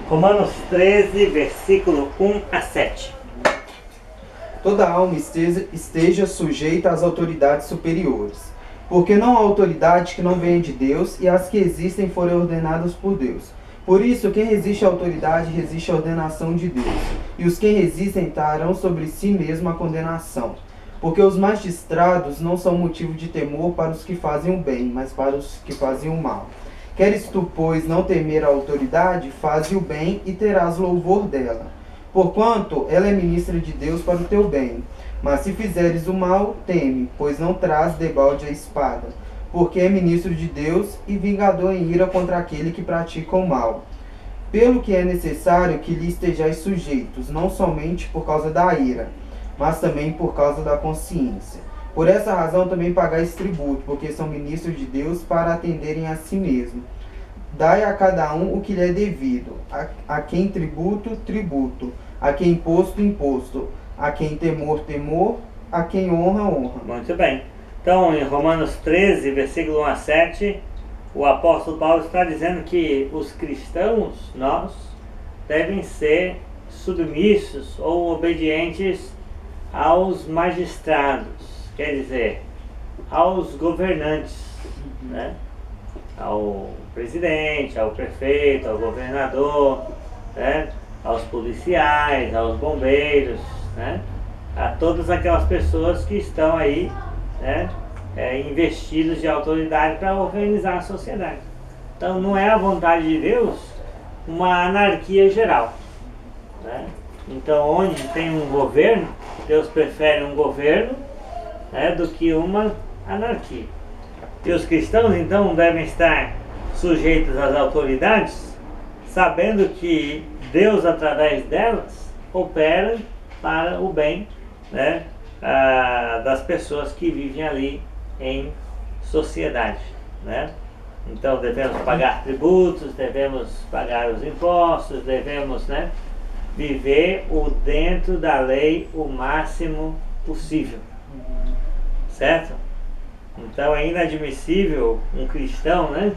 Romanos 13, versículo 1 a 7. Toda alma esteja sujeita às autoridades superiores, porque não há autoridade que não venha de Deus, e as que existem forem ordenadas por Deus. Por isso, quem resiste à autoridade resiste à ordenação de Deus, e os que resistem trarão sobre si mesmo a condenação. Porque os magistrados não são motivo de temor para os que fazem o bem, mas para os que fazem o mal. Queres tu, pois, não temer a autoridade, faze o bem e terás louvor dela. Porquanto ela é ministra de Deus para o teu bem. Mas se fizeres o mal, teme, pois não traz debalde a espada. Porque é ministro de Deus e vingador em ira contra aquele que pratica o mal. Pelo que é necessário que lhe estejais sujeitos, não somente por causa da ira, mas também por causa da consciência. Por essa razão também pagais tributo, porque são ministros de Deus para atenderem a si mesmo. Dai a cada um o que lhe é devido, a quem tributo, tributo, a quem imposto, imposto, a quem temor, temor, a quem honra, honra. Muito bem. Então, em Romanos 13, versículo 1 a 7, o apóstolo Paulo está dizendo que os cristãos, nós, devem ser submissos ou obedientes aos magistrados, quer dizer, aos governantes, né? Ao presidente, ao prefeito, ao governador, né? Aos policiais, aos bombeiros, né? A todas aquelas pessoas que estão aí, né? Investidos de autoridade para organizar a sociedade. Então não é a vontade de Deus uma anarquia geral, né? Então onde tem um governo, Deus prefere um governo, né, do que uma anarquia. E os cristãos então devem estar sujeitos às autoridades, sabendo que Deus, através delas, opera para o bem, né, das pessoas que vivem ali em sociedade, né? Então devemos pagar tributos, devemos pagar os impostos, devemos, né, viver o dentro da lei o máximo possível, certo? Então é inadmissível um cristão, né,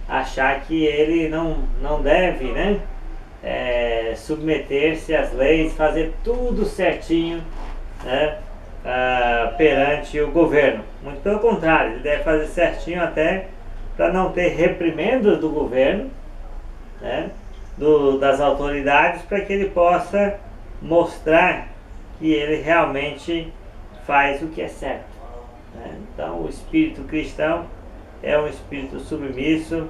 achar que ele não deve, né, submeter-se às leis, fazer tudo certinho, né, perante o governo. Muito pelo contrário, ele deve fazer certinho até para não ter reprimendas do governo, né, das autoridades, para que ele possa mostrar que ele realmente faz o que é certo, né? Então o espírito cristão é um espírito submisso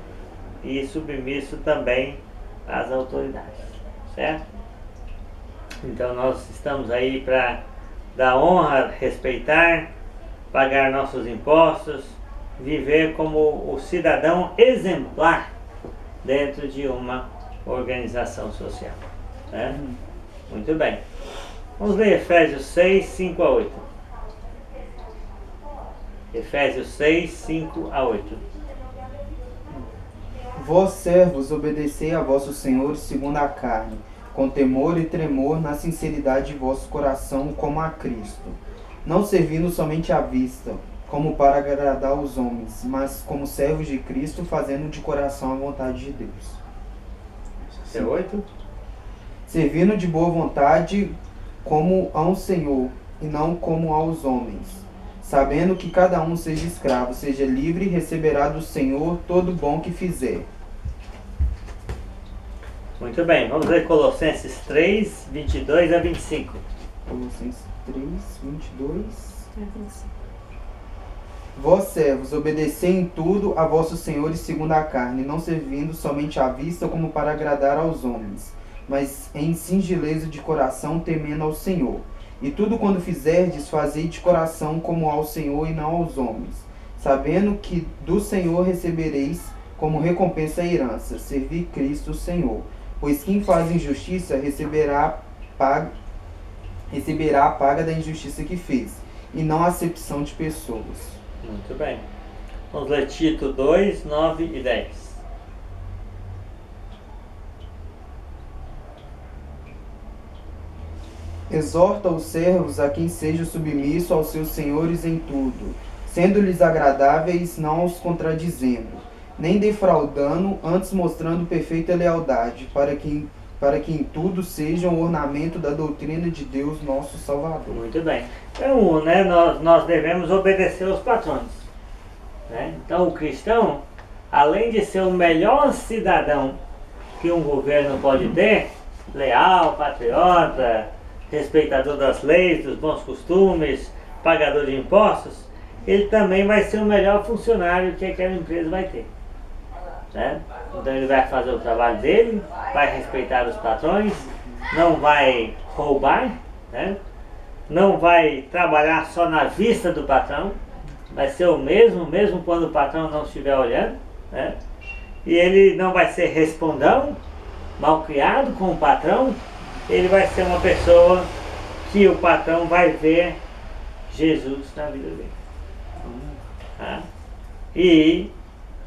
e submisso também às autoridades, certo? Então nós estamos aí para dar honra, respeitar, pagar nossos impostos, viver como o cidadão exemplar dentro de uma organização social, né? Muito bem. Vamos ler Efésios 6, 5 a 8. Efésios 6, 5 a 8. Vós, servos, obedecei a vossos senhores segundo a carne, com temor e tremor, na sinceridade de vosso coração, como a Cristo, não servindo somente à vista, como para agradar os homens, mas como servos de Cristo, fazendo de coração a vontade de Deus. 8. Servindo de boa vontade como a um Senhor, e não como aos homens, sabendo que cada um seja escravo, seja livre, e receberá do Senhor todo bom que fizer. Muito bem, vamos ler Colossenses 3, 22 a 25. Colossenses 3, 22 a 25. Vós, servos, obedecei em tudo a vossos senhores segundo a carne, não servindo somente à vista como para agradar aos homens, mas em singeleza de coração, temendo ao Senhor. E tudo quando fizerdes, fazei de coração como ao Senhor e não aos homens, sabendo que do Senhor recebereis como recompensa a herança, servir Cristo o Senhor. Pois quem faz injustiça receberá a paga da injustiça que fez, e não a acepção de pessoas. Muito bem. Vamos ler Tito 2, 9 e 10. Exorta os servos a quem seja submisso aos seus senhores em tudo, sendo-lhes agradáveis, não os contradizendo, nem defraudando, antes mostrando perfeita lealdade, para que para que em tudo sejam um ornamento da doutrina de Deus, nosso Salvador. Muito bem. Então, né, nós devemos obedecer aos patrões. Né? Então, o cristão, além de ser o melhor cidadão que um governo pode ter, leal, patriota, respeitador das leis, dos bons costumes, pagador de impostos, ele também vai ser o melhor funcionário que aquela empresa vai ter. Né? Então ele vai fazer o trabalho dele, vai respeitar os patrões, não vai roubar, né? Não vai trabalhar só na vista do patrão, vai ser o mesmo quando o patrão não estiver olhando, né? E ele não vai ser respondão, mal criado com o patrão, ele vai ser uma pessoa que o patrão vai ver Jesus na vida dele. Tá? E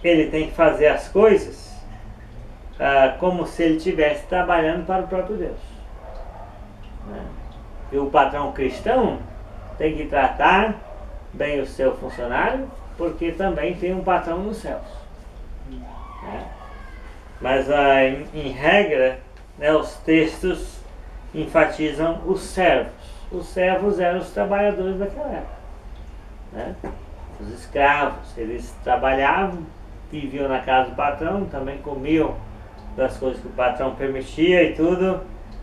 ele tem que fazer as coisas como se ele estivesse trabalhando para o próprio Deus. Né? E o patrão cristão tem que tratar bem o seu funcionário, porque também tem um patrão nos céus. Né? Mas em regra, né, os textos enfatizam os servos. Os servos eram os trabalhadores daquela época. Né? Os escravos, eles trabalhavam, viviam na casa do patrão, também comiam das coisas que o patrão permitia e tudo,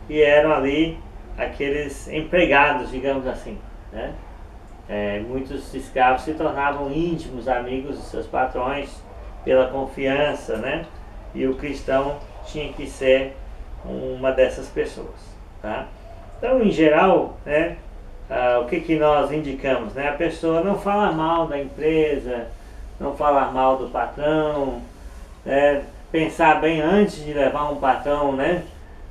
e eram ali aqueles empregados, digamos assim. Né? Muitos escravos se tornavam íntimos amigos dos seus patrões pela confiança, né? E o cristão tinha que ser uma dessas pessoas. Tá? Então, em geral, né, o que nós indicamos? Né? A pessoa não fala mal da empresa, não falar mal do patrão, né? Pensar bem antes de levar um patrão, né,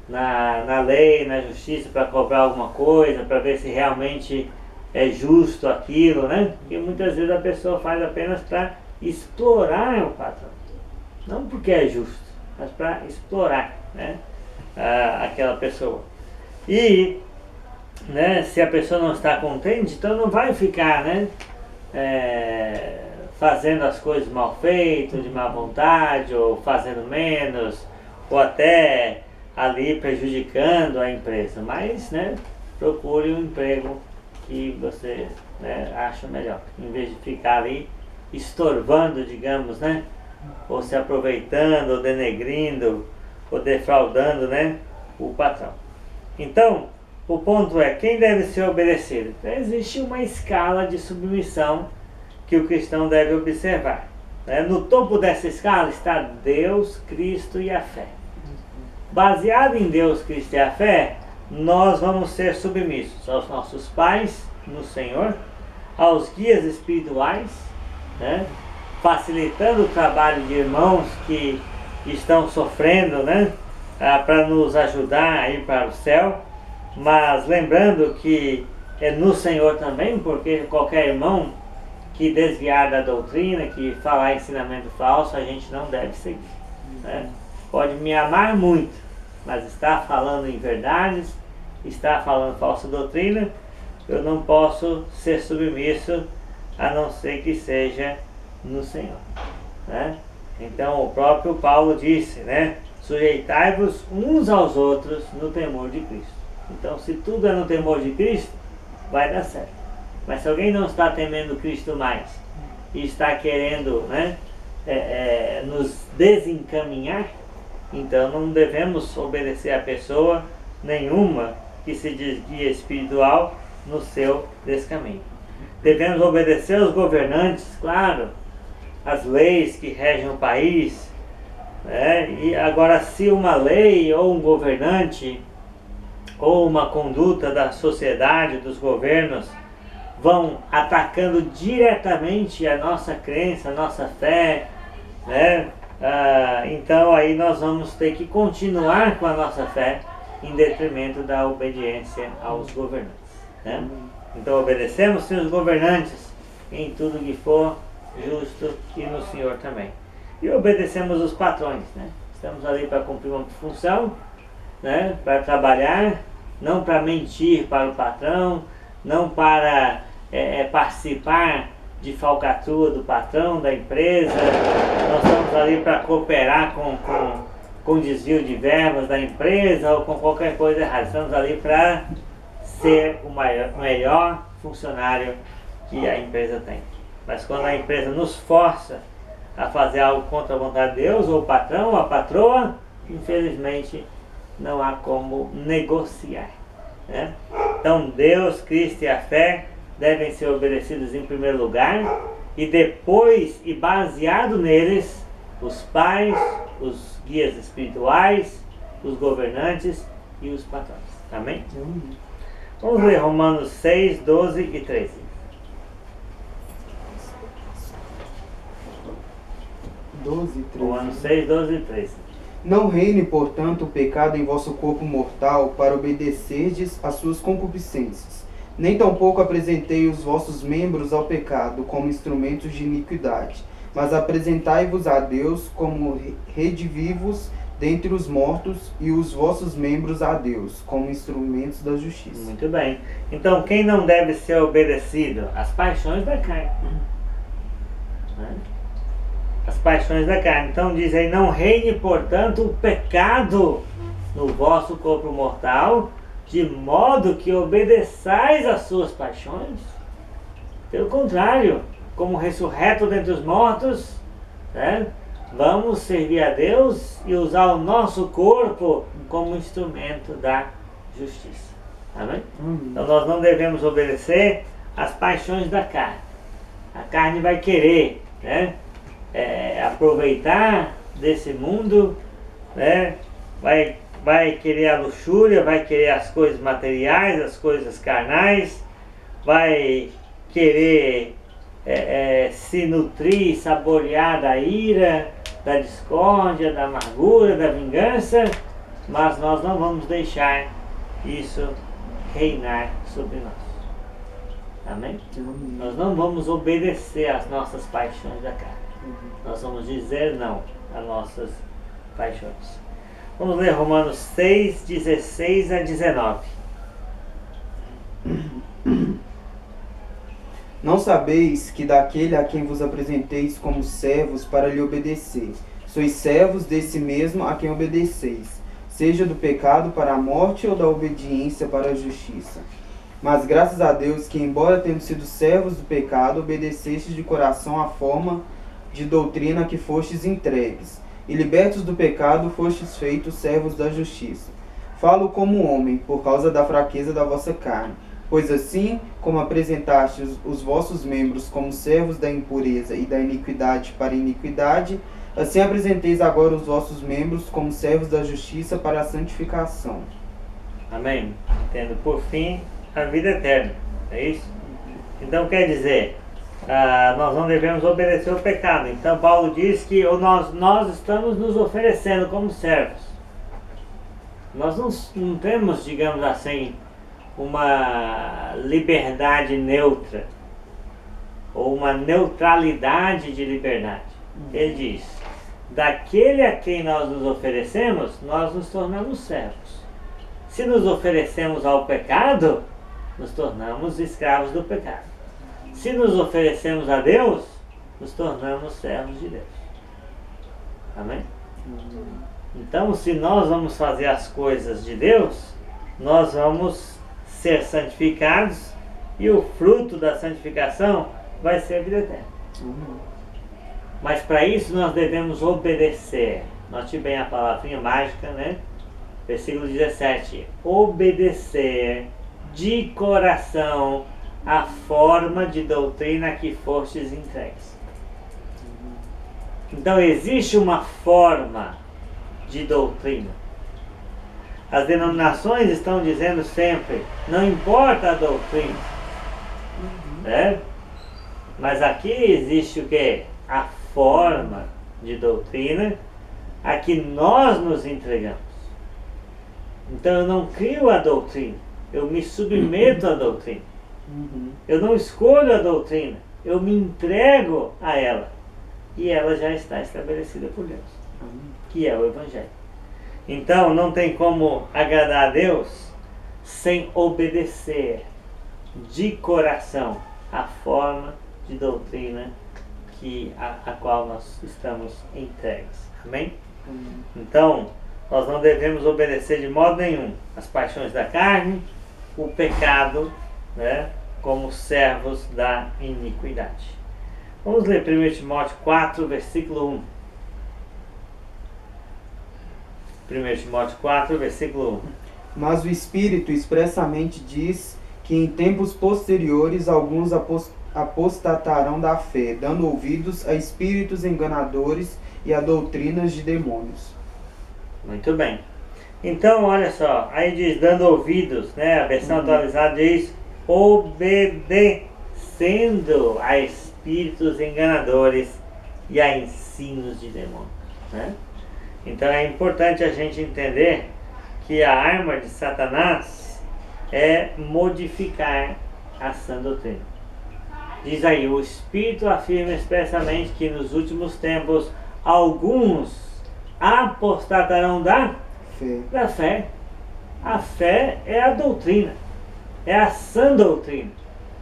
na lei, na justiça, para cobrar alguma coisa, para ver se realmente é justo aquilo, né? Porque muitas vezes a pessoa faz apenas para explorar o patrão, não porque é justo, mas para explorar, né, aquela pessoa. E, né, se a pessoa não está contente, então não vai ficar, né, fazendo as coisas mal feitas, de má vontade, ou fazendo menos, ou até ali prejudicando a empresa, mas, né, procure um emprego que você, né, acha melhor, em vez de ficar ali estorvando, digamos, né, ou se aproveitando, ou denegrindo, ou defraudando, né, o patrão. Então, o ponto é, quem deve ser obedecido? Então, existe uma escala de submissão que o cristão deve observar. Né? No topo dessa escala está Deus, Cristo e a fé. Baseado em Deus, Cristo e a fé, nós vamos ser submissos aos nossos pais no Senhor, aos guias espirituais, né? Facilitando o trabalho de irmãos que estão sofrendo, né? Para nos ajudar a ir para o céu, mas lembrando que é no Senhor também, porque qualquer irmão que desviar da doutrina, que falar ensinamento falso, a gente não deve seguir. Né? Pode me amar muito, mas está falando em verdades, está falando falsa doutrina, eu não posso ser submisso, a não ser que seja no Senhor. Né? Então o próprio Paulo disse, né? Sujeitai-vos uns aos outros no temor de Cristo. Então, se tudo é no temor de Cristo, vai dar certo. Mas se alguém não está temendo Cristo mais e está querendo, né, nos desencaminhar, então não devemos obedecer a pessoa nenhuma que se diz guia espiritual no seu descaminho. Devemos obedecer aos governantes, claro, as leis que regem o país. E agora, se uma lei ou um governante ou uma conduta da sociedade, dos governos, vão atacando diretamente a nossa crença, a nossa fé, né? Então aí nós vamos ter que continuar com a nossa fé em detrimento da obediência aos governantes. Né? Então obedecemos sim os governantes em tudo que for justo e no Senhor também. E obedecemos os patrões, né? Estamos ali para cumprir uma função, né? Para trabalhar, não para mentir para o patrão, não para participar de falcatrua do patrão, da empresa. Nós estamos ali para cooperar com desvio de verbas da empresa ou com qualquer coisa errada. Estamos ali para ser o melhor funcionário que a empresa tem. Mas quando a empresa nos força a fazer algo contra a vontade de Deus, ou o patrão, ou a patroa, infelizmente não há como negociar, né? Então Deus, Cristo e a fé devem ser obedecidos em primeiro lugar, e depois, e baseado neles, os pais, os guias espirituais, os governantes e os patrões. Amém? Vamos ler Romanos 6, 12 e 13. Romanos 6, 12 e 13. Não reine, portanto, o pecado em vosso corpo mortal, para obedecerdes às suas concupiscências. Nem tampouco apresentei os vossos membros ao pecado como instrumentos de iniquidade, mas apresentai-vos a Deus como redivivos dentre os mortos, e os vossos membros a Deus como instrumentos da justiça. Muito bem. Então, quem não deve ser obedecido? As paixões da carne. Né? As paixões da carne. Então diz aí, não reine, portanto, o pecado no vosso corpo mortal, de modo que obedeçais às suas paixões. Pelo contrário, como ressurreto dentre os mortos, né, vamos servir a Deus e usar o nosso corpo como instrumento da justiça. Amém? Então nós não devemos obedecer às paixões da carne. A carne vai querer, né, aproveitar desse mundo, né? Vai querer a luxúria, vai querer as coisas materiais, as coisas carnais, vai querer se nutrir, saborear da ira, da discórdia, da amargura, da vingança, mas nós não vamos deixar isso reinar sobre nós. Amém? Nós não vamos obedecer às nossas paixões da carne. Nós vamos dizer não às nossas paixões. Vamos ler Romanos 6, 16 a 19. Não sabeis que daquele a quem vos apresenteis como servos para lhe obedecer, sois servos desse mesmo a quem obedeceis, seja do pecado para a morte ou da obediência para a justiça. Mas graças a Deus que, embora tendo sido servos do pecado, obedecestes de coração à forma de doutrina que fostes entregues, e libertos do pecado fostes feitos servos da justiça. Falo como homem, por causa da fraqueza da vossa carne, pois assim como apresentastes os vossos membros como servos da impureza e da iniquidade para a iniquidade, assim apresenteis agora os vossos membros como servos da justiça para a santificação. Amém? Tendo por fim a vida eterna. É isso? Então quer dizer, nós não devemos obedecer ao pecado. Então Paulo diz que nós estamos nos oferecendo como servos. Nós não temos, digamos assim, uma liberdade neutra ou uma neutralidade de liberdade. Ele diz, daquele a quem nós nos oferecemos, nós nos tornamos servos. Se nos oferecemos ao pecado, nos tornamos escravos do pecado. Se nos oferecemos a Deus, nos tornamos servos de Deus. Amém? Então, se nós vamos fazer as coisas de Deus, nós vamos ser santificados, e o fruto da santificação vai ser a vida eterna. Mas para isso nós devemos obedecer. Note bem a palavrinha mágica, né? Versículo 17. Obedecer de coração a forma de doutrina que fostes entregues. Então existe uma forma de doutrina. As denominações estão dizendo sempre, não importa a doutrina, né? Mas aqui existe o quê? A forma de doutrina a que nós nos entregamos. Então eu não crio a doutrina, eu me submeto à doutrina. Eu não escolho a doutrina, eu me entrego a ela. E ela já está estabelecida por Deus, que é o Evangelho. Então não tem como agradar a Deus sem obedecer de coração a forma de doutrina a qual nós estamos entregues. Amém? Então, nós não devemos obedecer de modo nenhum as paixões da carne, o pecado, né, como servos da iniquidade. Vamos ler 1 Timóteo 4, versículo 1. 1 Timóteo 4, versículo 1. Mas o Espírito expressamente diz que em tempos posteriores alguns apostatarão da fé, dando ouvidos a espíritos enganadores e a doutrinas de demônios. Muito bem. Então, olha só, aí diz dando ouvidos, né? A versão atualizada diz obedecendo a espíritos enganadores e a ensinos de demônios, né? Então é importante a gente entender que a arma de Satanás é modificar a sã doutrina. Diz aí, o Espírito afirma expressamente que nos últimos tempos alguns apostatarão da fé. A fé é a doutrina, é a sã doutrina,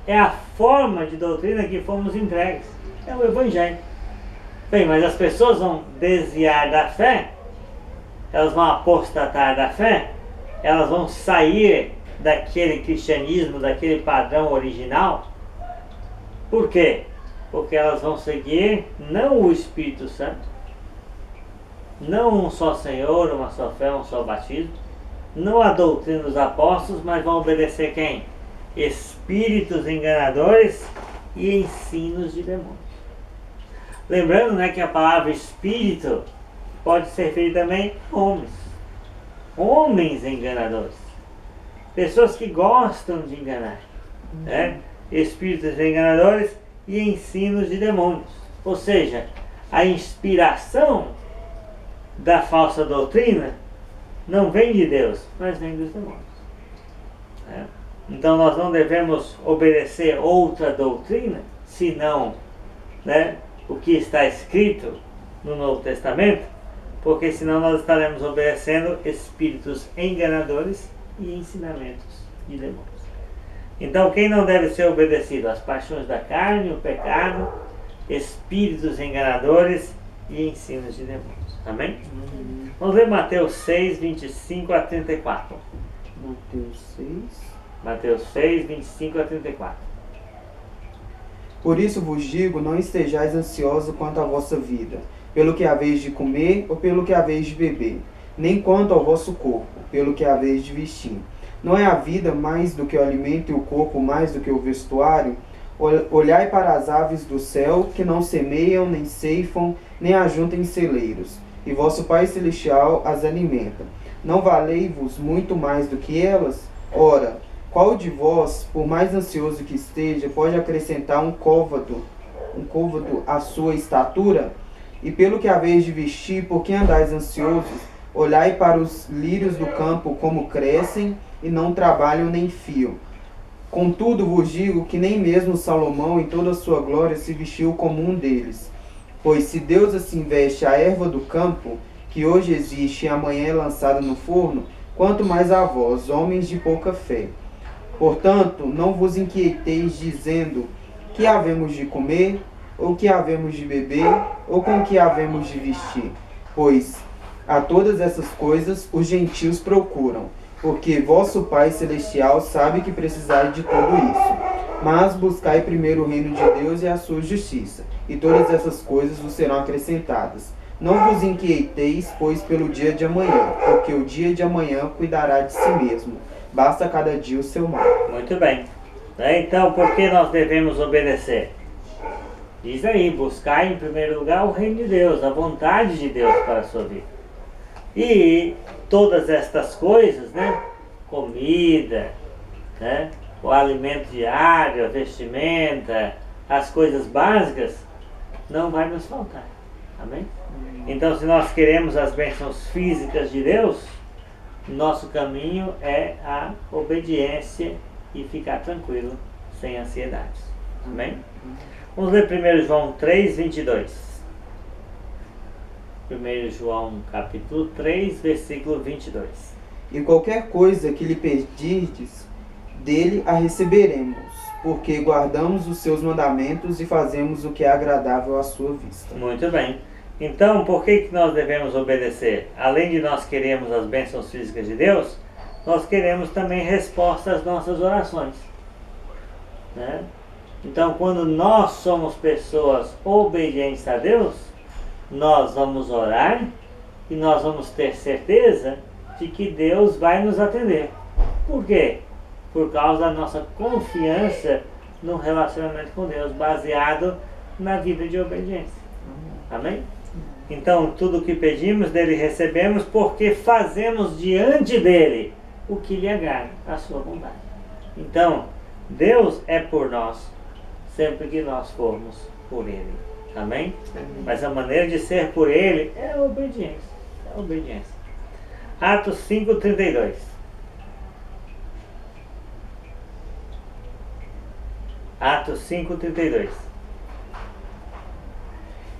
é a forma de doutrina que fomos entregues, é o Evangelho. Bem, mas as pessoas vão desviar da fé, elas vão apostatar da fé, elas vão sair daquele cristianismo, daquele padrão original. Por quê? Porque elas vão seguir não o Espírito Santo, não um só Senhor, uma só fé, um só batismo, não a doutrina dos apóstolos, mas vão obedecer quem? Espíritos enganadores e ensinos de demônios. Lembrando, né, que a palavra espírito pode ser feita também homens enganadores, pessoas que gostam de enganar, né? Espíritos enganadores e ensinos de demônios, ou seja, a inspiração da falsa doutrina não vem de Deus, mas vem dos demônios, né? Então nós não devemos obedecer outra doutrina, senão, né, o que está escrito no Novo Testamento, porque senão nós estaremos obedecendo espíritos enganadores e ensinamentos de demônios. Então quem não deve ser obedecido? As paixões da carne, o pecado, espíritos enganadores e ensinos de demônios. Amém? Vamos ler Mateus 6, 25 a 34. Mateus 6, 25 a 34. Por isso vos digo, não estejais ansiosos quanto à vossa vida, pelo que haveis de comer ou pelo que haveis de beber, nem quanto ao vosso corpo, pelo que haveis de vestir. Não é a vida mais do que o alimento e o corpo mais do que o vestuário? Olhai para as aves do céu, que não semeiam, nem ceifam, nem ajuntam em celeiros, e vosso Pai Celestial as alimenta. Não valei-vos muito mais do que elas? Ora, qual de vós, por mais ansioso que esteja, pode acrescentar um côvado à sua estatura? E pelo que haveis de vestir, por que andais ansiosos? Olhai para os lírios do campo, como crescem, e não trabalham nem fiam. Contudo vos digo que nem mesmo Salomão, em toda a sua glória, se vestiu como um deles. Pois se Deus assim veste a erva do campo, que hoje existe e amanhã é lançada no forno, quanto mais a vós, homens de pouca fé. Portanto, não vos inquieteis dizendo, que havemos de comer, ou que havemos de beber, ou com que havemos de vestir? Pois a todas essas coisas os gentios procuram, porque vosso Pai Celestial sabe que precisais de tudo isso. Mas buscai primeiro o reino de Deus e a sua justiça, e todas essas coisas vos serão acrescentadas. Não vos inquieteis, pois, pelo dia de amanhã, porque o dia de amanhã cuidará de si mesmo. Basta cada dia o seu mal. Muito bem. Então, por que nós devemos obedecer? Diz aí, buscar em primeiro lugar o reino de Deus, a vontade de Deus para a sua vida. E todas estas coisas, né? Comida, né? O alimento diário, a vestimenta, as coisas básicas, não vai nos faltar. Amém? Então, se nós queremos as bênçãos físicas de Deus, nosso caminho é a obediência e ficar tranquilo, sem ansiedades. Amém? Vamos ler 1 João 3, 22. 1 João capítulo 3, versículo 22. E qualquer coisa que lhe pedirdes, dele a receberemos, porque guardamos os seus mandamentos e fazemos o que é agradável à sua vista. Muito bem. Então, por que nós devemos obedecer? Além de nós queremos as bênçãos físicas de Deus, nós queremos também resposta às nossas orações, né? Então, quando nós somos pessoas obedientes a Deus, nós vamos orar e nós vamos ter certeza de que Deus vai nos atender. Por quê? Por causa da nossa confiança no relacionamento com Deus, baseado na vida de obediência. Amém? Então, tudo o que pedimos dele recebemos porque fazemos diante dele o que lhe agrada, a sua vontade. Então, Deus é por nós, sempre que nós formos por ele. Amém? Mas a maneira de ser por ele é a obediência. É a obediência. Atos 5:32. Atos 5:32.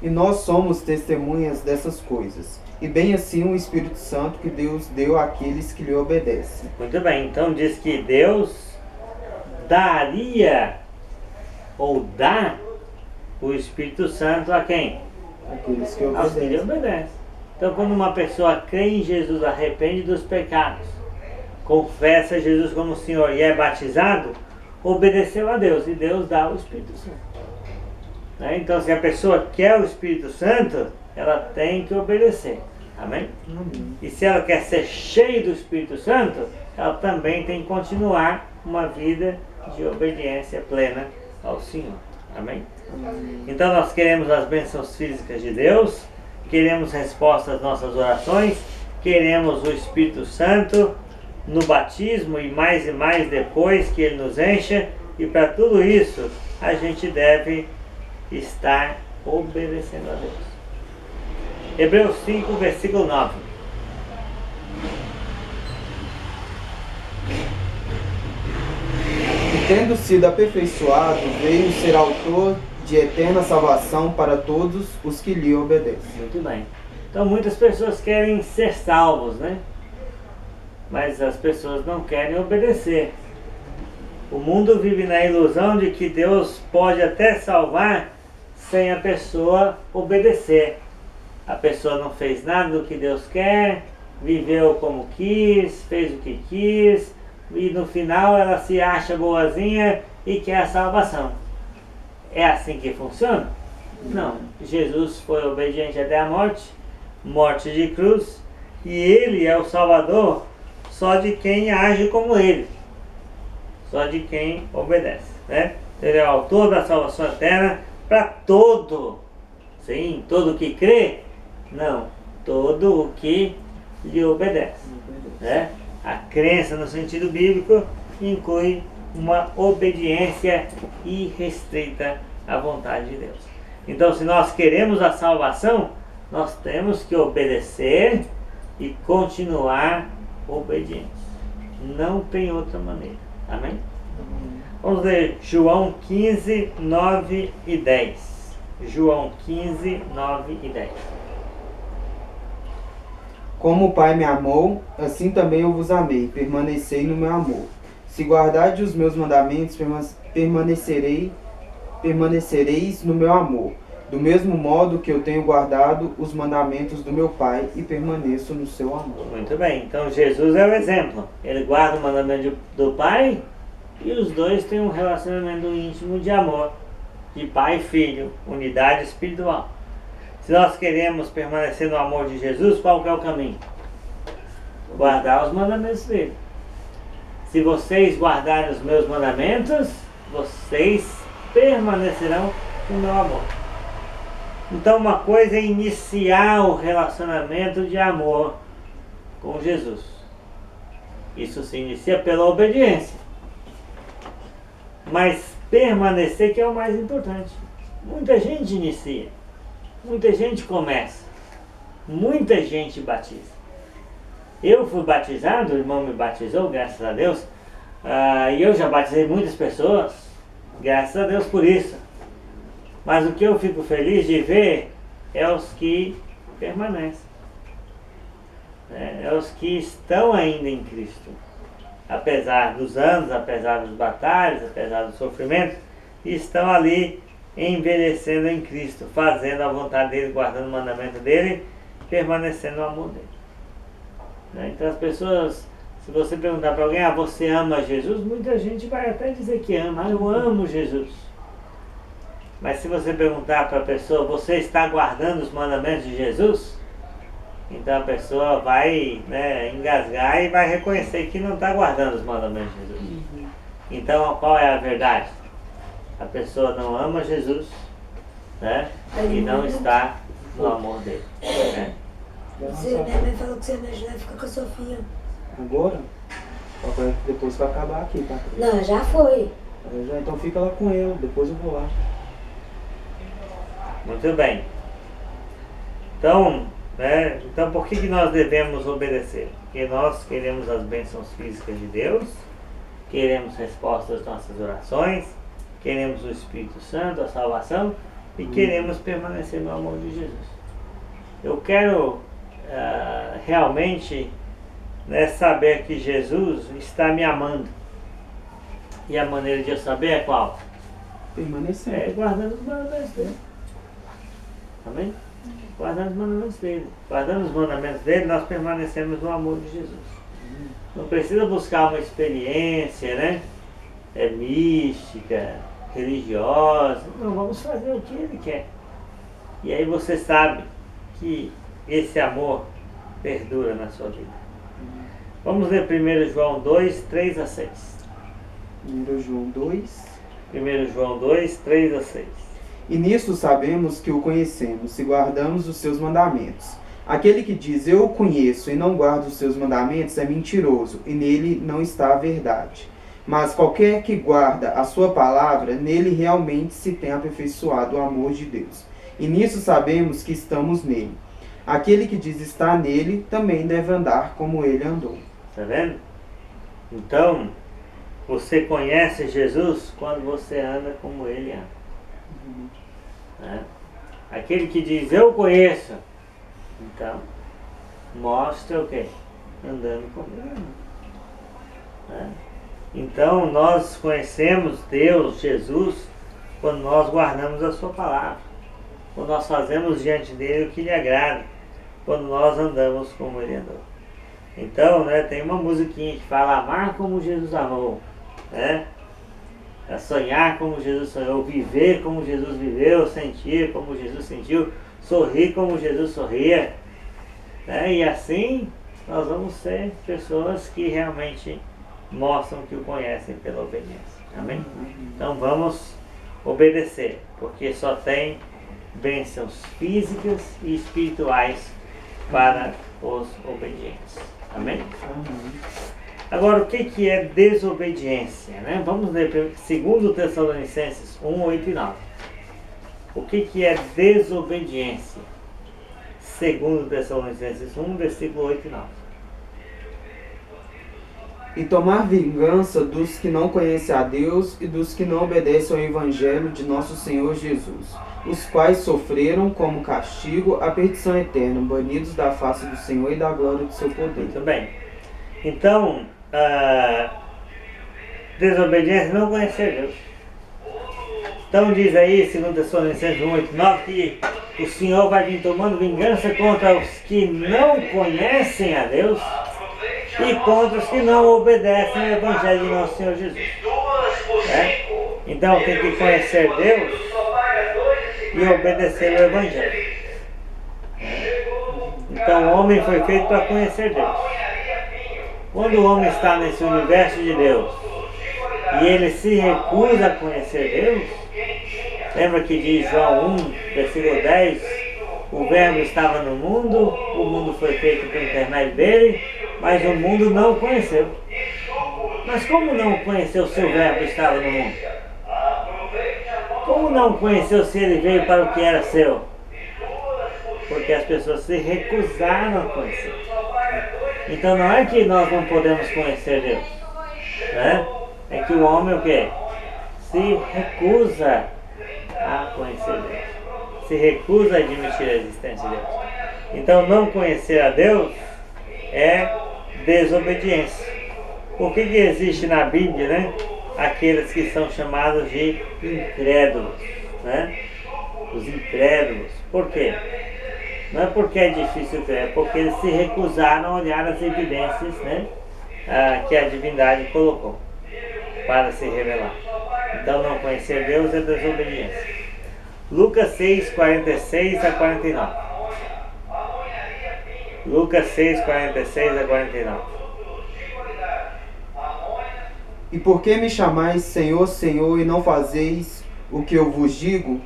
E nós somos testemunhas dessas coisas. E bem assim o Espírito Santo que Deus deu àqueles que lhe obedecem. Muito bem, então diz que Deus daria ou dá o Espírito Santo a quem? Aqueles que Aos que lhe obedecem. obedecem. Então, quando uma pessoa crê em Jesus, arrepende dos pecados, confessa Jesus como Senhor e é batizado, obedeceu a Deus e Deus dá o Espírito Santo. Né? Então, se a pessoa quer o Espírito Santo, ela tem que obedecer. Amém? Amém. E se ela quer ser cheia do Espírito Santo, ela também tem que continuar uma vida de obediência plena ao Senhor. Amém? Amém. Então nós queremos as bênçãos físicas de Deus, queremos resposta às nossas orações, queremos o Espírito Santo no batismo e mais depois que ele nos encha, e para tudo isso a gente deve estar obedecendo a Deus. Hebreus 5, versículo 9. E tendo sido aperfeiçoado, veio ser autor de eterna salvação para todos os que lhe obedecem. Muito bem. Então muitas pessoas querem ser salvos, né? Mas as pessoas não querem obedecer. O mundo vive na ilusão de que Deus pode até salvar sem a pessoa obedecer. A pessoa não fez nada do que Deus quer, viveu como quis, fez o que quis, e no final ela se acha boazinha e quer a salvação. É assim que funciona? Não. Jesus foi obediente até a morte, morte de cruz, e ele é o Salvador só de quem age como ele, só de quem obedece, né? Ele é o autor da salvação eterna para todo, sim, todo que crê, não, todo o que lhe obedece, né? A crença no sentido bíblico inclui uma obediência irrestrita à vontade de Deus. Então, se nós queremos a salvação, nós temos que obedecer e continuar obedientes. Não tem outra maneira. Amém? Vamos ler João 15, 9 e 10. João 15, 9 e 10. Como o Pai me amou, assim também eu vos amei, permanecei no meu amor. Se guardardes os meus mandamentos, permanecereis no meu amor. Do mesmo modo que eu tenho guardado os mandamentos do meu Pai e permaneço no seu amor. Muito bem, então Jesus é o exemplo. Ele guarda o mandamento do Pai e os dois têm um relacionamento íntimo de amor, de pai e filho, unidade espiritual. Se nós queremos permanecer no amor de Jesus, qual que é o caminho? Guardar os mandamentos dele. Se vocês guardarem os meus mandamentos, vocês permanecerão no meu amor. Então uma coisa é iniciar o relacionamento de amor com Jesus. Isso se inicia pela obediência. Mas permanecer que é o mais importante. Muita gente inicia, muita gente começa, muita gente batiza. Eu fui batizado, o irmão me batizou, graças a Deus, e eu já batizei muitas pessoas, graças a Deus por isso. Mas o que eu fico feliz de ver é os que permanecem, é os que estão ainda em Cristo, apesar dos anos, apesar dos batalhas, apesar do sofrimento, estão ali envelhecendo em Cristo, fazendo a vontade dele, guardando o mandamento dele, permanecendo no amor dele. Né? Então as pessoas, se você perguntar para alguém, você ama Jesus? Muita gente vai até dizer que ama, eu amo Jesus. Mas se você perguntar para a pessoa, você está guardando os mandamentos de Jesus? Então a pessoa vai, né, engasgar e vai reconhecer que não está guardando os mandamentos de Jesus. Então qual é a verdade? A pessoa não ama Jesus, né, e não está no amor dele. Né? Minha mãe falou que você me ajuda a ficar com a Sofia. Agora? Depois vai acabar aqui, tá? Não, já foi. Então fica lá com ela, depois eu vou lá. Muito bem. Então, né, então por que nós devemos obedecer? Porque nós queremos as bênçãos físicas de Deus, queremos respostas às nossas orações, queremos o Espírito Santo, a salvação, e queremos permanecer no amor de Jesus. Eu quero realmente, né, saber que Jesus está me amando. E a maneira de eu saber é qual? Permanecer. É guardando os mandamentos dele. Amém? Guardando os mandamentos dele. Guardando os mandamentos dele, nós permanecemos no amor de Jesus. Não precisa buscar uma experiência, né? Mística, religiosa. Não, vamos fazer o que ele quer. E aí você sabe que esse amor perdura na sua vida. Vamos ler 1 João 2, 3 a 6. 1 João 2. 1 João 2, 3 a 6. E nisto sabemos que o conhecemos, se guardamos os seus mandamentos. Aquele que diz, eu o conheço, e não guarda os seus mandamentos, é mentiroso, e nele não está a verdade. Mas qualquer que guarda a sua palavra, nele realmente se tem aperfeiçoado o amor de Deus. E nisso sabemos que estamos nele. Aquele que diz estar nele, também deve andar como ele andou. Está vendo? Então, você conhece Jesus quando você anda como ele anda. Né? Aquele que diz, eu conheço, então, mostra o quê? Andando como ele anda. Né? Então, nós conhecemos Deus, Jesus, quando nós guardamos a sua palavra. Quando nós fazemos diante dele o que lhe agrada. Quando nós andamos como ele andou. Então, né, tem uma musiquinha que fala amar como Jesus amou. Né? É sonhar como Jesus sonhou, viver como Jesus viveu, sentir como Jesus sentiu, sorrir como Jesus sorria. Né? E assim nós vamos ser pessoas que realmente mostram que o conhecem pela obediência. Amém? Então vamos obedecer, porque só tem bênçãos físicas e espirituais para os obedientes. Amém? Agora, o que é desobediência? Né? Vamos ler 2 Tessalonicenses 1, 8 e 9. O que é desobediência? 2 Tessalonicenses 1, versículo 8 e 9. E tomar vingança dos que não conhecem a Deus e dos que não obedecem ao Evangelho de nosso Senhor Jesus, os quais sofreram como castigo a perdição eterna, banidos da face do Senhor e da glória do seu poder. Muito bem. Então, desobediência não conhecer Deus. Então diz aí, 2 Tessalonicenses 1, 8, 9, que o Senhor vai vir tomando vingança contra os que não conhecem a Deus e contra os que não obedecem ao Evangelho de nosso Senhor Jesus. Então tem que conhecer Deus e obedecer ao Evangelho. Então o homem foi feito para conhecer Deus. Quando o homem está nesse universo de Deus e ele se recusa a conhecer Deus, lembra que diz João 1, versículo 10, o verbo estava no mundo, o mundo foi feito por intermédio dele, mas o mundo não o conheceu. Mas como não conheceu se o verbo estava no mundo? Como não conheceu se ele veio para o que era seu? Porque as pessoas se recusaram a conhecer. Então não é que nós não podemos conhecer Deus, né? É que o homem o quê? Se recusa a conhecer Deus. Se recusa a admitir a existência de Deus. Então não conhecer a Deus é desobediência. Por que existe na Bíblia, né, aqueles que são chamados de incrédulos? né? Os incrédulos. Por quê? Não é porque é difícil crer, é porque eles se recusaram a olhar as evidências, né, que a divindade colocou para se revelar. Então não conhecer Deus é desobediência. Lucas 6, 46 a 49. Lucas 6, 46 a 49. E por que me chamais Senhor, Senhor, e não fazeis o que eu vos digo?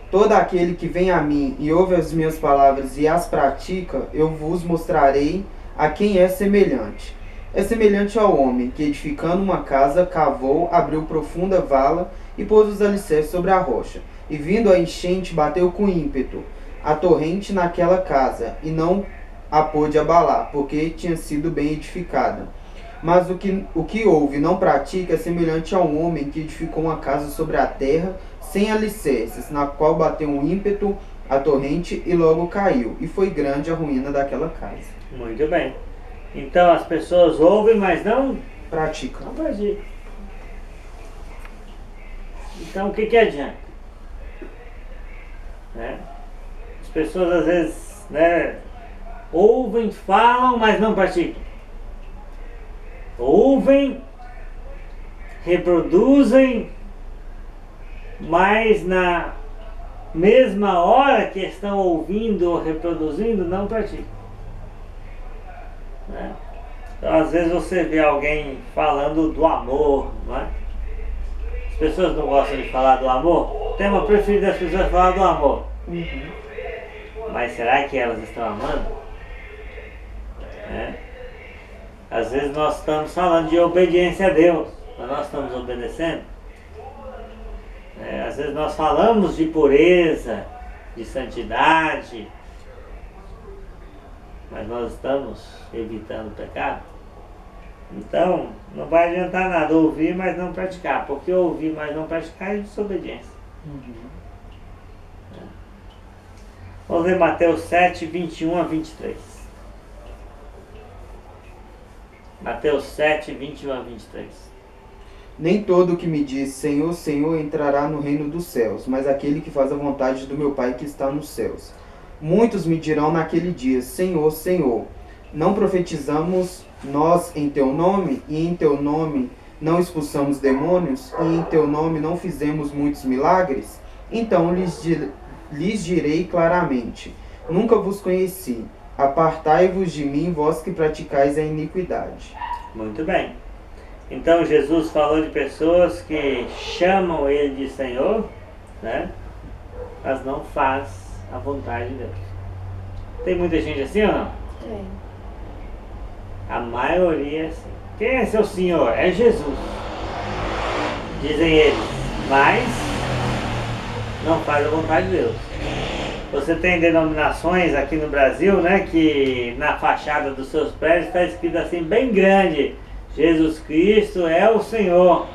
Todo aquele que vem a mim e ouve as minhas palavras e as pratica, eu vos mostrarei a quem é semelhante. É semelhante ao homem que, edificando uma casa, cavou, abriu profunda vala e pôs os alicerces sobre a rocha. E vindo a enchente, bateu com ímpeto a torrente naquela casa, e não a pôde abalar, porque tinha sido bem edificada. Mas o que ouve e não pratica é semelhante a um homem que edificou uma casa sobre a terra, sem alicerces, na qual bateu um ímpeto a torrente e logo caiu, e foi grande a ruína daquela casa. Muito bem. Então as pessoas ouvem, mas não Pratica. praticam. Então o que adianta? Né? As pessoas às vezes, né, ouvem, falam, mas não praticam. Ouvem, reproduzem, mas na mesma hora que estão ouvindo ou reproduzindo, não praticam. Né? Então, às vezes você vê alguém falando do amor, não é? As pessoas não gostam de falar do amor. O tema preferido das pessoas é falar do amor. Mas será que elas estão amando? Né? Às vezes nós estamos falando de obediência a Deus, mas nós estamos obedecendo. Às vezes nós falamos de pureza, de santidade, mas nós estamos evitando o pecado. Então, não vai adiantar nada ouvir, mas não praticar, porque ouvir, mas não praticar é desobediência. Vamos ler Mateus 7, 21 a 23. Mateus 7, 21 a 23. Nem todo o que me diz Senhor, Senhor entrará no reino dos céus, mas aquele que faz a vontade do meu Pai que está nos céus. Muitos me dirão naquele dia, Senhor, Senhor, não profetizamos nós em teu nome, e em teu nome não expulsamos demônios, e em teu nome não fizemos muitos milagres? Então lhes direi claramente, nunca vos conheci, apartai-vos de mim, vós que praticais a iniquidade. Muito bem. Então Jesus falou de pessoas que chamam Ele de Senhor, né? Mas não faz a vontade de Deus. Tem muita gente assim ou não? Tem. A maioria é assim. Quem é seu Senhor? É Jesus, dizem eles, mas não faz a vontade de Deus. Você tem denominações aqui no Brasil, né, que na fachada dos seus prédios está escrito assim bem grande, Jesus Cristo é o Senhor.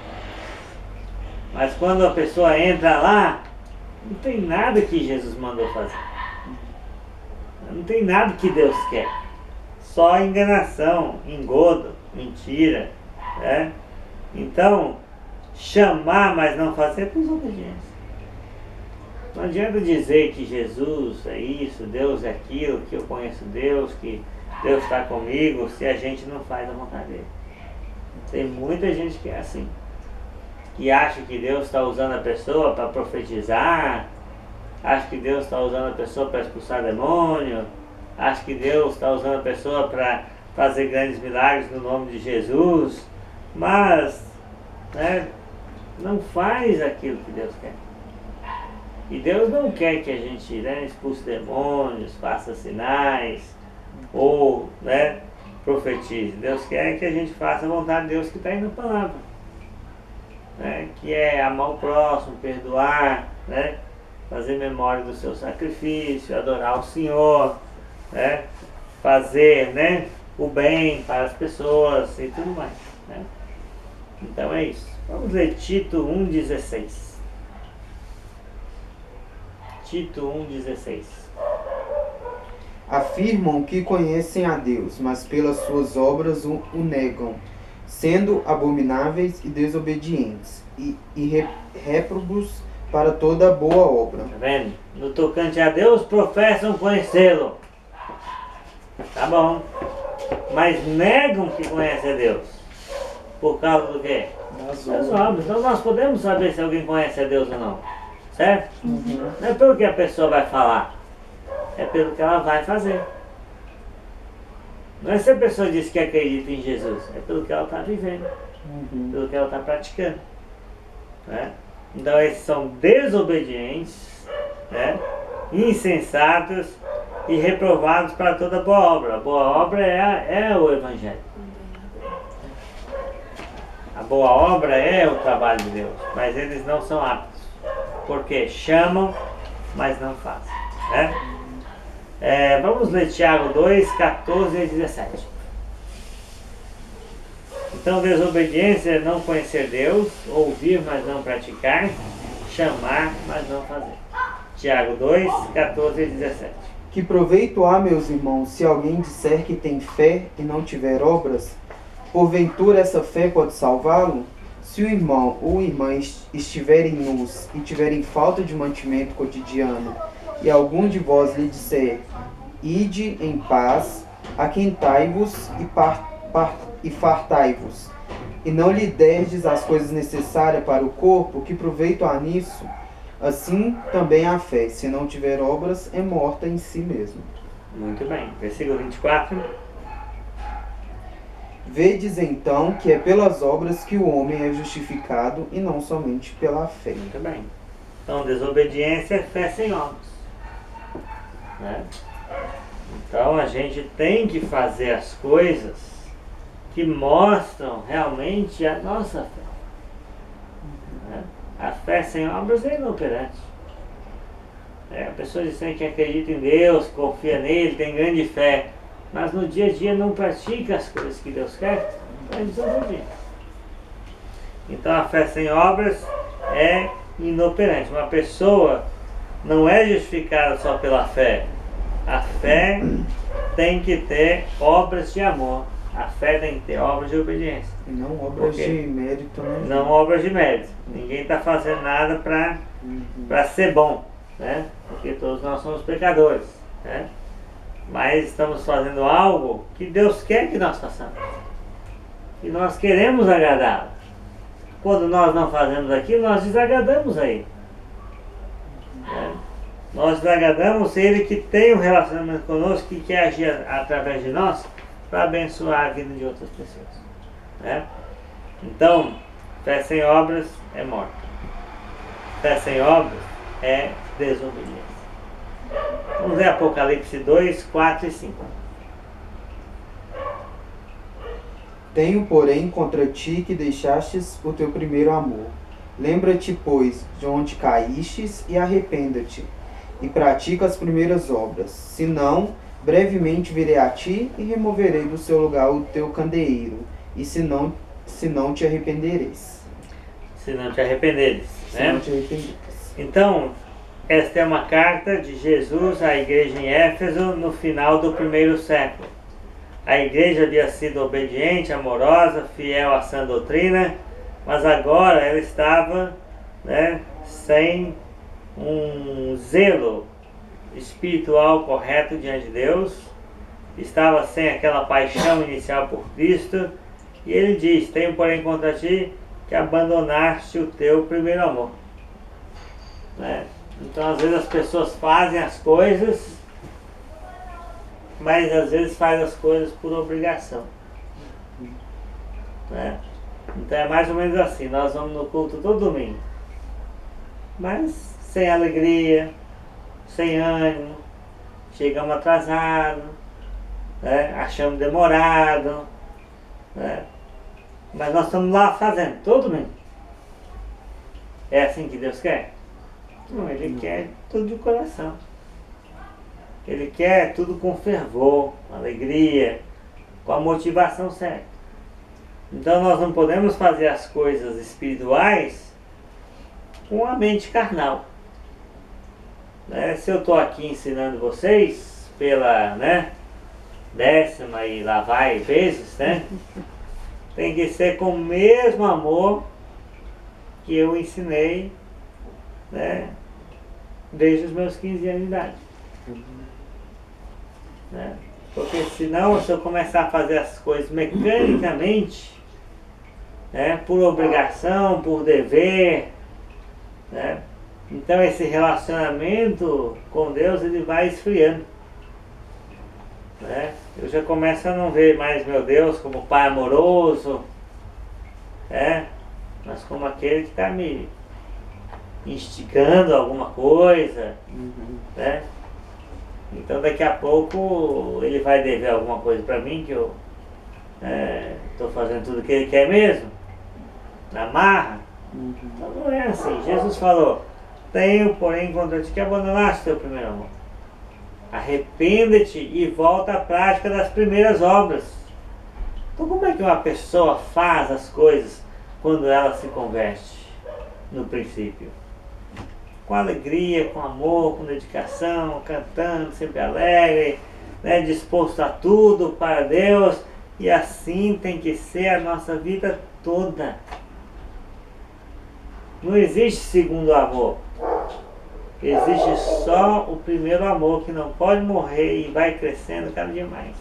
Mas quando a pessoa entra lá, não tem nada que Jesus mandou fazer. Não tem nada que Deus quer. Só enganação, engodo, mentira, né? Então, chamar, mas não fazer é desobediência. Não adianta dizer que Jesus é isso, Deus é aquilo, que eu conheço Deus, que Deus está comigo, se a gente não faz a vontade dele. Tem muita gente que é assim, que acha que Deus está usando a pessoa para profetizar, acha que Deus está usando a pessoa para expulsar demônio, acha que Deus está usando a pessoa para fazer grandes milagres no nome de Jesus, mas, né, não faz aquilo que Deus quer. E Deus não quer que a gente, né, expulse demônios, faça sinais ou, né, profetize. Deus quer que a gente faça a vontade de Deus que está aí na palavra, né, que é amar o próximo, perdoar, né, fazer memória do seu sacrifício, adorar o Senhor, né, fazer, né, o bem para as pessoas e tudo mais, né? Então é isso. Vamos ler Tito 1,16. Tito 1,16. Afirmam que conhecem a Deus, mas pelas suas obras o negam, sendo abomináveis e desobedientes, e réprobos para toda boa obra. Tá vendo? No tocante a Deus, professam conhecê-lo. Tá bom. Mas negam que conhecem a Deus. Por causa do quê? Das Das obras. obras. Então nós podemos saber se alguém conhece a Deus ou não. Certo? Uhum. Não é pelo que a pessoa vai falar. É pelo que ela vai fazer. Não é se a pessoa diz que acredita em Jesus. É pelo que ela está vivendo. Uhum. Pelo que ela está praticando. Né? Então esses são desobedientes, né? Insensatos e reprovados para toda boa obra. A boa obra é o Evangelho. A boa obra é o trabalho de Deus, mas eles não são aptos, porque chamam, mas não fazem. Né? Vamos ler Tiago 2, 14 e 17. Então, desobediência é não conhecer Deus, ouvir, mas não praticar, chamar, mas não fazer. Tiago 2, 14 e 17. Que proveito há, meus irmãos, se alguém disser que tem fé e não tiver obras? Porventura essa fé pode salvá-lo? Se o irmão ou irmã estiverem nus e tiverem falta de mantimento cotidiano, e algum de vós lhe disser, ide em paz, aquentai-vos e fartai-vos, e não lhe derdes as coisas necessárias para o corpo, que proveito há nisso? Assim também a fé, se não tiver obras, é morta em si mesma. Muito bem. Versículo 24. Vedes então que é pelas obras que o homem é justificado e não somente pela fé. Muito bem. Então, desobediência é fé sem obras. Né? Então, a gente tem que fazer as coisas que mostram realmente a nossa fé. Né? A fé sem obras é inoperante. A pessoa diz que acredita em Deus, confia nele, tem grande fé, mas no dia a dia não pratica as coisas que Deus quer, é desobediente. Então a fé sem obras é inoperante. Uma pessoa não é justificada só pela fé. A fé tem que ter obras de amor. A fé tem que ter obras de obediência. E não obras Por quê? de mérito, né? Não obras de mérito. Ninguém está fazendo nada para ser bom, né? Porque todos nós somos pecadores, né? Mas estamos fazendo algo que Deus quer que nós façamos. E nós queremos agradá-lo. Quando nós não fazemos aquilo, nós desagradamos a Ele. Né? Nós desagradamos Ele, que tem um relacionamento conosco, que quer agir através de nós para abençoar a vida de outras pessoas. Né? Então, fé sem obras é morte. Fé sem obras é desobediência. Vamos ver Apocalipse 2, 4 e 5. Tenho, porém, contra ti que deixastes o teu primeiro amor. Lembra-te, pois, de onde caístes e arrependa-te, e pratica as primeiras obras. Senão, brevemente virei a ti e removerei do seu lugar o teu candeeiro, e se não te arrependereis. Se não te arrependeres. Se Né? não te arrependereis. Então, esta é uma carta de Jesus à igreja em Éfeso no final do primeiro século. A igreja havia sido obediente, amorosa, fiel à sã doutrina, mas agora ela estava, né, sem um zelo espiritual correto diante de Deus, estava sem aquela paixão inicial por Cristo, e ele diz: tenho porém contra ti que abandonaste o teu primeiro amor. Né? Então às vezes as pessoas fazem as coisas, mas às vezes fazem as coisas por obrigação. Né? Então é mais ou menos assim, nós vamos no culto todo domingo, mas sem alegria, sem ânimo, chegamos atrasados, né? Achamos demorado, né? Mas nós estamos lá fazendo todo domingo. É assim que Deus quer? Não, Ele quer tudo de coração. Ele quer tudo com fervor, com alegria, com a motivação certa. Então nós não podemos fazer as coisas espirituais com a mente carnal. Né? Se eu estou aqui ensinando vocês pela, né, 10ª e lá vai vezes, né? Tem que ser com o mesmo amor que eu ensinei né, desde os meus 15 anos de idade. Né? Porque senão, se eu começar a fazer as coisas mecanicamente, né, por obrigação, por dever, né, então esse relacionamento com Deus ele vai esfriando. Né? Eu já começo a não ver mais meu Deus como Pai amoroso, né, mas como aquele que está me instigando a alguma coisa. Né? Então daqui a pouco ele vai dever alguma coisa para mim que eu estou fazendo tudo o que ele quer mesmo, na marra. Então não é assim. Jesus falou: tenho, porém, contra ti que abandonaste teu primeiro amor. Arrependa-te e volta à prática das primeiras obras. Então como é que uma pessoa faz as coisas quando ela se converte no princípio? Com alegria, com amor, com dedicação, cantando, sempre alegre, né, disposto a tudo para Deus. E assim tem que ser a nossa vida toda. Não existe segundo amor. Existe só o primeiro amor, que não pode morrer e vai crescendo cada dia mais.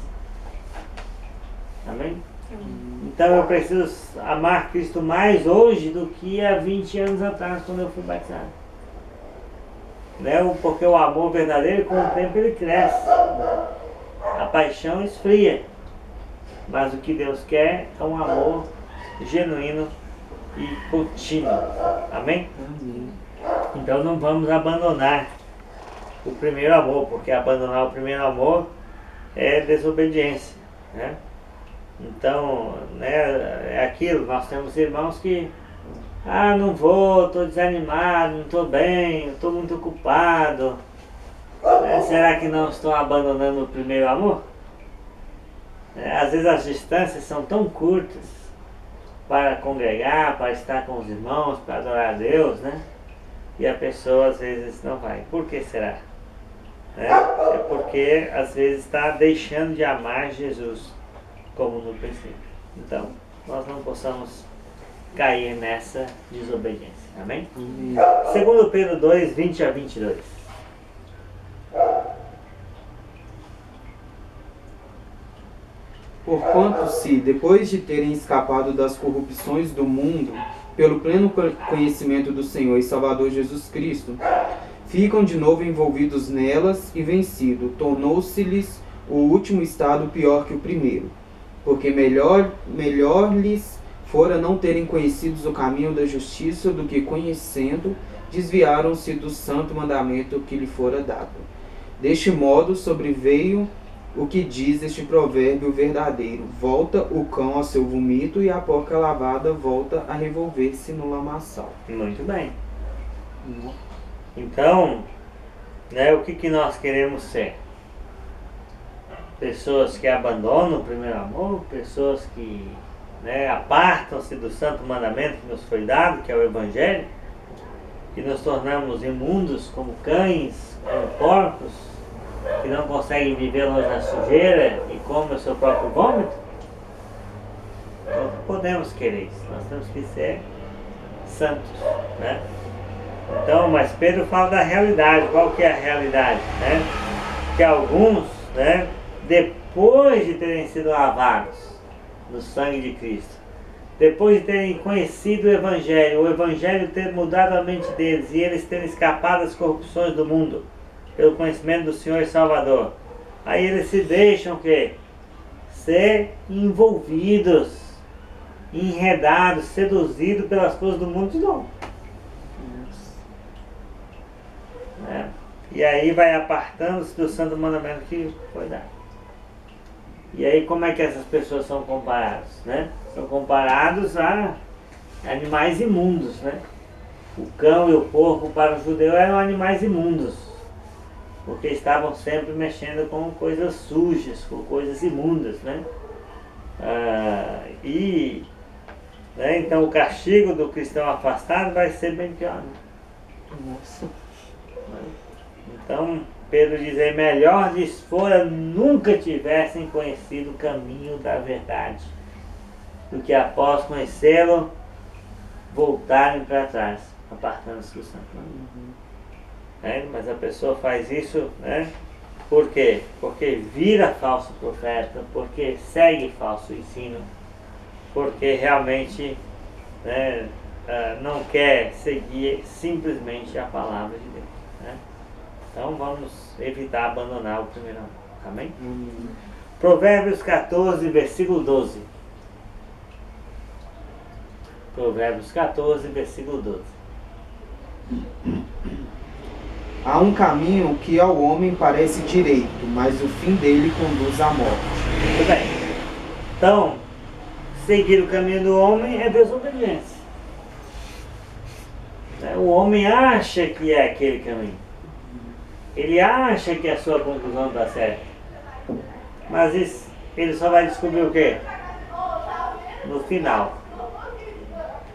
Amém? Então eu preciso amar Cristo mais hoje do que há 20 anos atrás, quando eu fui batizado. Né? Porque o amor verdadeiro, com o tempo, ele cresce. A paixão esfria. Mas o que Deus quer é um amor genuíno e contínuo. Amém? Então não vamos abandonar o primeiro amor, porque abandonar o primeiro amor é desobediência. Né? Então, né, é aquilo, nós temos irmãos que não vou, estou desanimado, não estou bem, estou muito ocupado. Será que não estou abandonando o primeiro amor? Às vezes as distâncias são tão curtas para congregar, para estar com os irmãos, para adorar a Deus, né? E a pessoa às vezes não vai. Por que será? É porque às vezes está deixando de amar Jesus como no princípio. Então, nós não possamos cair nessa desobediência. Amém? Segundo Pedro 2, 20 a 22. Porquanto se, depois de terem escapado das corrupções do mundo, pelo pleno conhecimento do Senhor e Salvador Jesus Cristo, ficam de novo envolvidos nelas e vencido, tornou-se-lhes o último estado pior que o primeiro. Porque melhor lhes fora não terem conhecido o caminho da justiça do que, conhecendo, desviaram-se do santo mandamento que lhe fora dado. Deste modo sobreveio o que diz este provérbio verdadeiro: volta o cão ao seu vomito e a porca lavada volta a revolver-se no lamaçal. Muito bem. Então, né, o que nós queremos ser? Pessoas que abandonam o primeiro amor, pessoas que, né, apartam-se do santo mandamento que nos foi dado, que é o Evangelho, que nos tornamos imundos como cães, como porcos, que não conseguem viver longe da sujeira e comem o seu próprio vômito. Então, podemos querer isso, nós temos que ser santos, né? Então, mas Pedro fala da realidade. Qual que é a realidade? Né? Que alguns, né, depois de terem sido lavados no sangue de Cristo, depois de terem conhecido o Evangelho ter mudado a mente deles e eles terem escapado das corrupções do mundo, pelo conhecimento do Senhor e Salvador, aí eles se deixam o quê? Ser envolvidos, enredados, seduzidos pelas coisas do mundo de novo. E aí vai apartando-se do santo mandamento que foi dado. E aí como é que essas pessoas são comparadas? Né? São comparados a animais imundos. Né? O cão e o porco para o judeu eram animais imundos, porque estavam sempre mexendo com coisas sujas, com coisas imundas. Né? Né, então o castigo do cristão afastado vai ser bem pior. Né? Nossa. Então Pedro diz aí: melhor lhes fora nunca tivessem conhecido o caminho da verdade, do que após conhecê-lo voltarem para trás. apartando-se do santo. Mas a pessoa faz isso, né? Por quê? Porque vira falso profeta, porque segue falso ensino, porque realmente, né, não quer seguir simplesmente a palavra de Deus, né? Então vamos evitar abandonar o primeiro amor. Amém? Provérbios 14, versículo 12. Provérbios 14, versículo 12. Há um caminho que ao homem parece direito, mas o fim dele conduz à morte. Muito bem. Então, seguir o caminho do homem é desobediência. O homem acha que é aquele caminho. Ele acha que a sua conclusão está certa. Mas isso, ele só vai descobrir o quê? No final.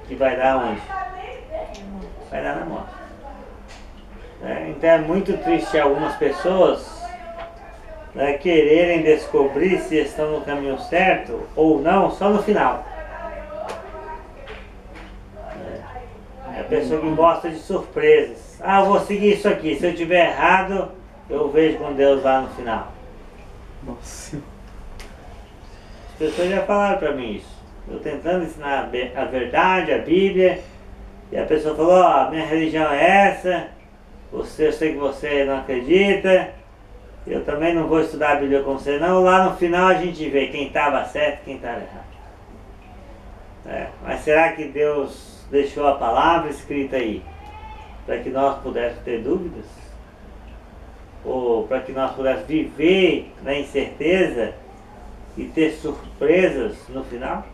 Que vai dar onde? Vai dar na morte. Então é muito triste algumas pessoas, né, quererem descobrir se estão no caminho certo ou não só no final. É a pessoa que gosta de surpresas. Eu vou seguir isso aqui. Se eu estiver errado, eu vejo com Deus lá no final. Nossa. As pessoas já falaram para mim isso. Eu tentando ensinar a verdade, a Bíblia, e a pessoa falou, minha religião é essa, eu sei que você não acredita, eu também não vou estudar a Bíblia com você não, lá no final a gente vê quem estava certo e quem estava errado. Mas será que Deus deixou a palavra escrita aí para que nós pudéssemos ter dúvidas? Ou para que nós pudéssemos viver na incerteza e ter surpresas no final?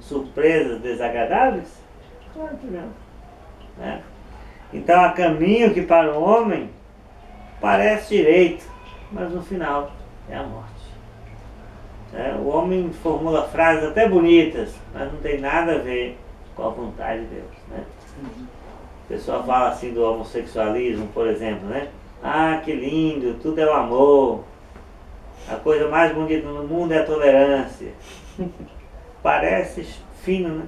Surpresas desagradáveis? Claro que não. Então há caminho que para o homem parece direito, mas no final é a morte. O homem formula frases até bonitas, mas não tem nada a ver com a vontade de Deus. O pessoal fala assim do homossexualismo, por exemplo, que lindo, tudo é o amor, a coisa mais bonita no mundo é a tolerância. Parece fino, né?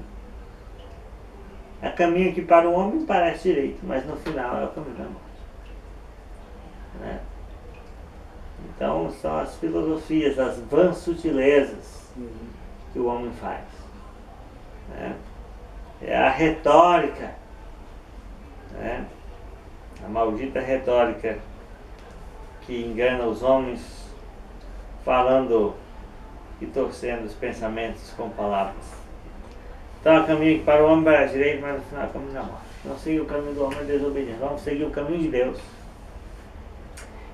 É caminho que para o homem parece direito, mas no final é o caminho da morte. Então são as filosofias, as vãs sutilezas que o homem faz. É a retórica, a maldita retórica que engana os homens, falando e torcendo os pensamentos com palavras. Então há caminho que para o homem parece direito, mas no final é o caminho da morte. Não seguir o caminho do homem é desobediência. Vamos seguir o caminho de Deus,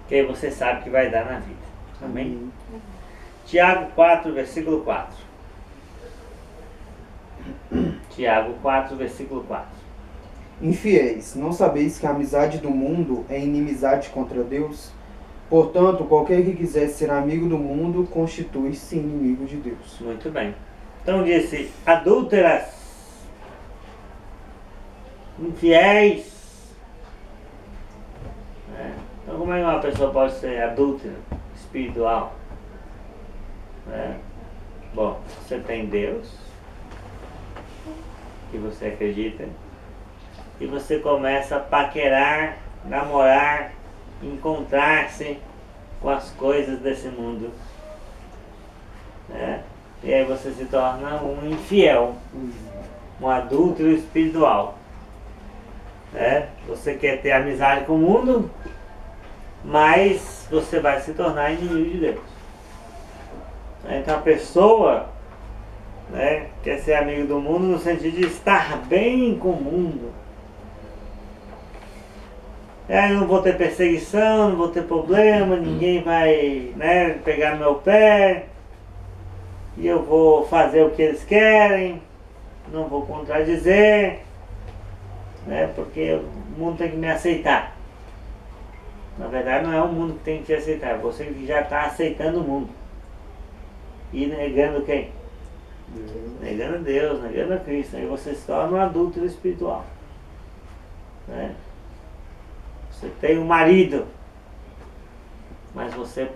que aí você sabe que vai dar na vida. Amém? Tiago 4, versículo 4. Tiago 4, versículo 4. Infiéis, não sabeis que a amizade do mundo é inimizade contra Deus? Portanto, qualquer que quiser ser amigo do mundo, constitui-se inimigo de Deus. Muito bem. Então disse, adúlteras, infiéis. Então como é que uma pessoa pode ser adúltera, espiritual? Bom, você tem Deus, que você acredita, e você começa a paquerar, namorar, encontrar-se com as coisas desse mundo. E aí você se torna um infiel, um adúltero espiritual. Você quer ter amizade com o mundo, mas você vai se tornar inimigo de Deus. Então a pessoa quer ser amigo do mundo no sentido de estar bem com o mundo. Eu não vou ter perseguição, não vou ter problema, ninguém vai pegar meu pé, e eu vou fazer o que eles querem, não vou contradizer, porque o mundo tem que me aceitar. Na verdade não é o mundo que tem que te aceitar, é você que já está aceitando o mundo. E negando quem? Negando a Deus, negando a Cristo. Aí você se torna um adúltero espiritual. Você tem um marido, mas você